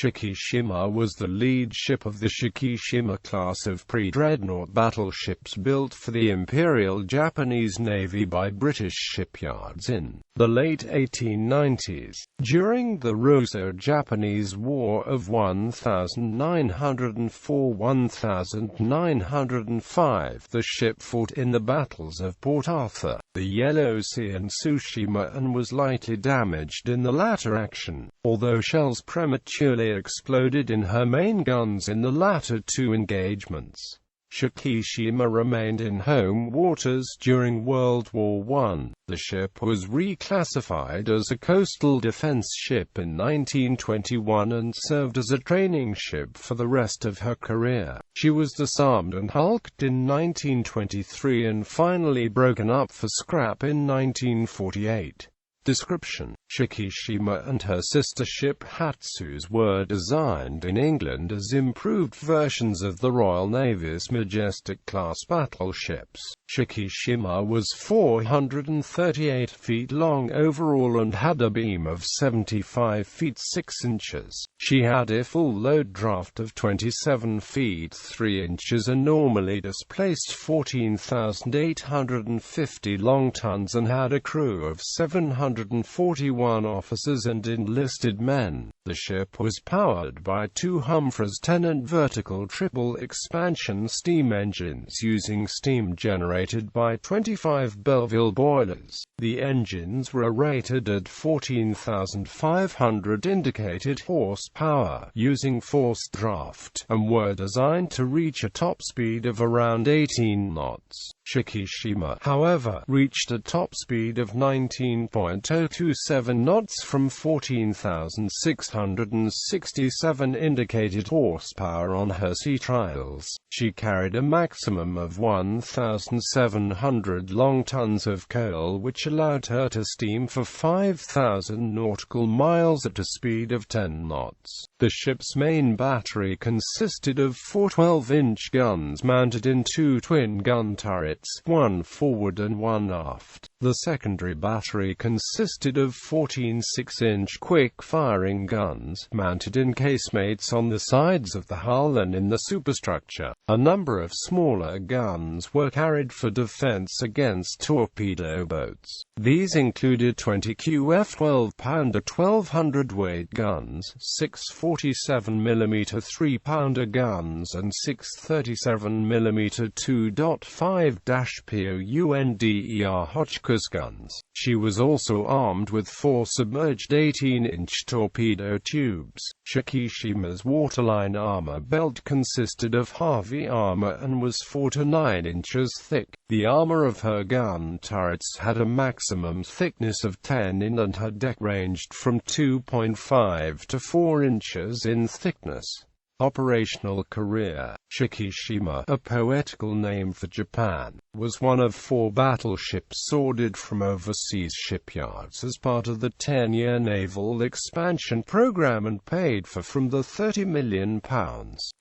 Shikishima was the lead ship of the Shikishima class of pre-dreadnought battleships built for the Imperial Japanese Navy by British shipyards in the late 1890s. During the Russo-Japanese War of 1904–1905, the ship fought in the battles of Port Arthur, the Yellow Sea and Tsushima, and was lightly damaged in the latter action, although shells prematurely exploded in her main guns in the latter two engagements. Shikishima remained in home waters during World War I. The ship was reclassified as a coastal defense ship in 1921 and served as a training ship for the rest of her career. She was disarmed and hulked in 1923 and finally broken up for scrap in 1948. Description: Shikishima and her sister ship Hatsus were designed in England as improved versions of the Royal Navy's Majestic-class battleships. Shikishima was 438 feet long overall and had a beam of 75 feet 6 inches. She had a full load draft of 27 feet 3 inches and normally displaced 14,850 long tons and had a crew of 741 officers and enlisted men. The ship was powered by two Humphreys Tennant vertical triple expansion steam engines using steam generated by 25 Belleville boilers. The engines were rated at 14,500 indicated horsepower using forced draft, and were designed to reach a top speed of around 18 knots. Shikishima, however, reached a top speed of 19.027 knots from 14,667 indicated horsepower on her sea trials. She carried a maximum of 1,700 long tons of coal, which allowed her to steam for 5,000 nautical miles at a speed of 10 knots. The ship's main battery consisted of four 12-inch guns mounted in two twin-gun turrets, one forward and one aft. The secondary battery consisted of 14 6-inch quick-firing guns, mounted in casemates on the sides of the hull and in the superstructure. A number of smaller guns were carried for defense against torpedo boats. These included 20 QF 12-pounder 1200-weight guns, 6 47mm 3-pounder guns and 6 37mm 2.5-POUNDER Hotchkiss guns. She was also armed with four submerged 18-inch torpedo tubes. Shikishima's waterline armor belt consisted of heavy armor and was 4 to 9 inches thick. The armor of her gun turrets had a maximum thickness of 10 in and her deck ranged from 2.5 to 4 inches in thickness. Operational career: Shikishima, a poetical name for Japan, was one of 4 battleships ordered from overseas shipyards as part of the 10-year naval expansion program and paid for from the £30 million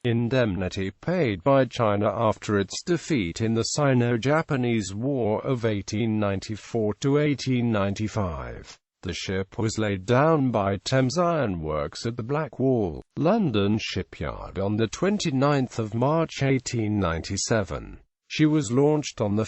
indemnity paid by China after its defeat in the Sino-Japanese War of 1894–1895. The ship was laid down by Thames Iron Works at the Blackwall, London shipyard on 29 March 1897. She was launched on 1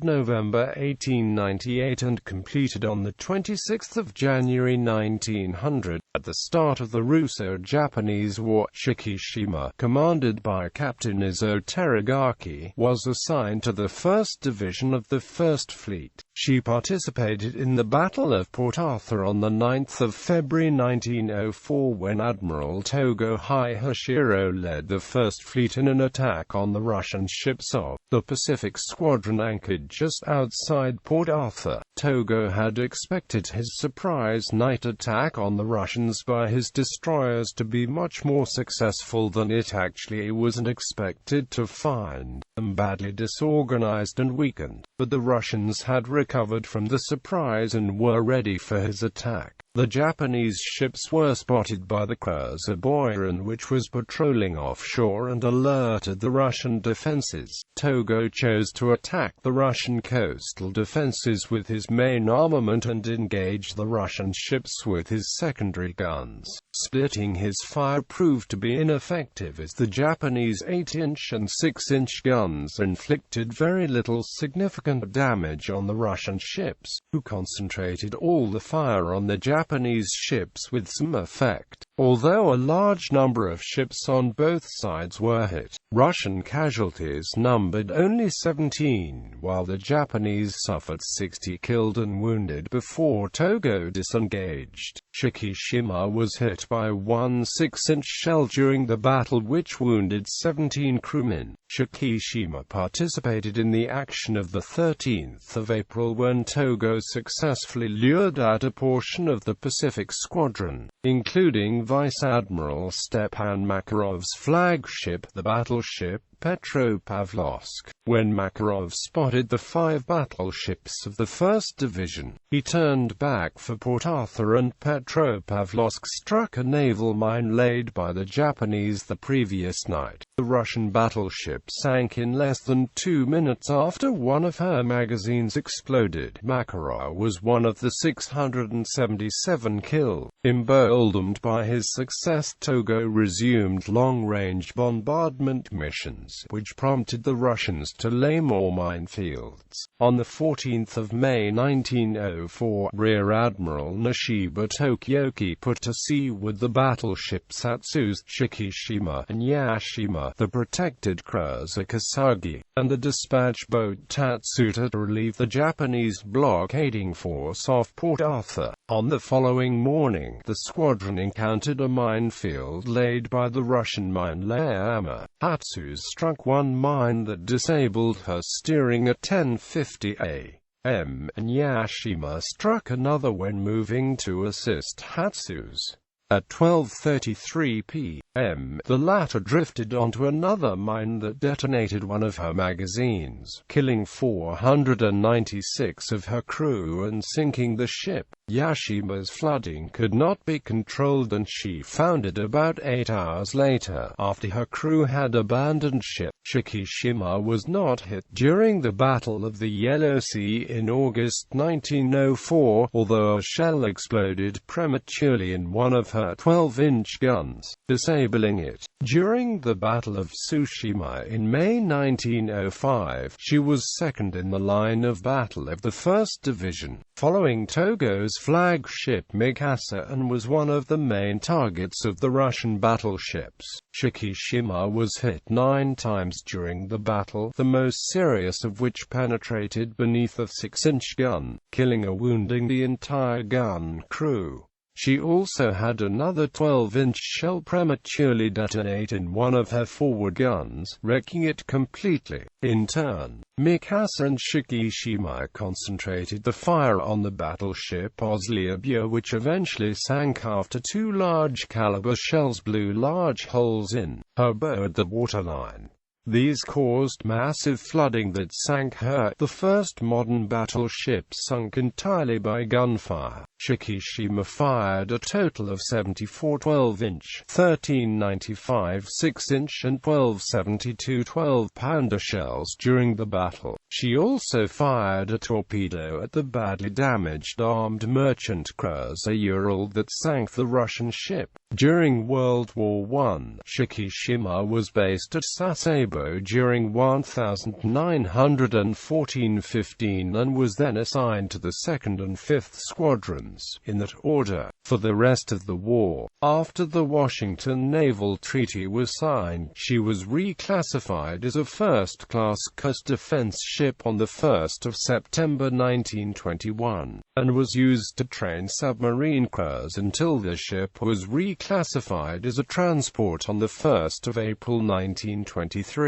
November 1898 and completed on 26 January 1900. At the start of the Russo-Japanese War, Shikishima, commanded by Captain Izo Teragaki, was assigned to the 1st Division of the 1st Fleet. She participated in the Battle of Port Arthur on 9 February 1904 when Admiral Togo Hashiro led the 1st Fleet in an attack on the Russian ships of the Pacific Squadron anchored just outside Port Arthur. Togo had expected his surprise night attack on the Russians by his destroyers to be much more successful than it actually was and expected to find them badly disorganized and weakened. but the Russians had recovered from the surprise and were ready for his attack. The Japanese ships were spotted by the cruiser Boyarin, which was patrolling offshore, and alerted the Russian defenses. Togo chose to attack the Russian coastal defenses with his main armament and engage the Russian ships with his secondary guns. Splitting his fire proved to be ineffective, as the Japanese 8-inch and 6-inch guns inflicted very little significant damage on the Russian ships, who concentrated all the fire on the Japanese ships with some effect. Although a large number of ships on both sides were hit, Russian casualties numbered only 17, while the Japanese suffered 60 killed and wounded before Togo disengaged. Shikishima was hit by one 6-inch shell during the battle, which wounded 17 crewmen. Shikishima participated in the action of the 13th of April when Togo successfully lured out a portion of the Pacific Squadron, including Vice Admiral Stepan Makarov's flagship, the battleship Petropavlovsk. When Makarov spotted the 5 battleships of the 1st Division, he turned back for Port Arthur, and Petropavlovsk struck a naval mine laid by the Japanese the previous night. The Russian battleship sank in less than 2 minutes after one of her magazines exploded. Makarov was one of the 677 killed. Emboldened by his success, Togo resumed long-range bombardment missions, which prompted the Russians to lay more minefields. On the 14th of May 1904, Rear Admiral Nishiba Tokyoki put to sea with the battleships Atsu's, Shikishima, and Yashima, the protected cruiser Kasagi, and the dispatch boat Tatsuta to relieve the Japanese blockading force off Port Arthur. On the following morning, the squadron encountered a minefield laid by the Russian mine layer Amma. Atsu's struck one mine that disabled her steering at 10:50 a.m., and Yashima struck another when moving to assist Hatsu's. At 12:33 p.m., the latter drifted onto another mine that detonated one of her magazines, killing 496 of her crew and sinking the ship. Yashima's flooding could not be controlled, and she foundered about 8 hours later, after her crew had abandoned ship. Shikishima was not hit during the Battle of the Yellow Sea in August 1904, although a shell exploded prematurely in one of her 12-inch guns, disabling it. During the Battle of Tsushima in May 1905, she was second in the line of battle of the 1st Division, following Togo's flagship Mikasa, and was one of the main targets of the Russian battleships. Shikishima was hit 9 times during the battle, the most serious of which penetrated beneath a 6-inch gun, killing or wounding the entire gun crew. She also had another 12-inch shell prematurely detonate in one of her forward guns, wrecking it completely. In turn, Mikasa and Shikishima concentrated the fire on the battleship Oslobya, which eventually sank after 2 large-caliber shells blew large holes in her bow at the waterline. These caused massive flooding that sank her, the first modern battleship sunk entirely by gunfire. Shikishima fired a total of 74 12-inch, 1395 6-inch and 1272 12-pounder shells during the battle. She also fired a torpedo at the badly damaged armed merchant cruiser Ural that sank the Russian ship. During World War I, Shikishima was based at Sasebo during 1914-15 and was then assigned to the 2nd and 5th Squadrons, in that order, for the rest of the war. After the Washington Naval Treaty was signed, she was reclassified as a first-class coast defense ship on the 1st of September 1921, and was used to train submarine crews until the ship was reclassified as a transport on the 1st of April 1923.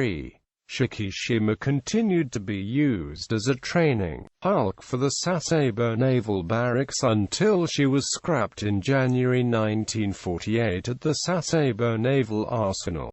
Shikishima continued to be used as a training hulk for the Sasebo Naval Barracks until she was scrapped in January 1948 at the Sasebo Naval Arsenal.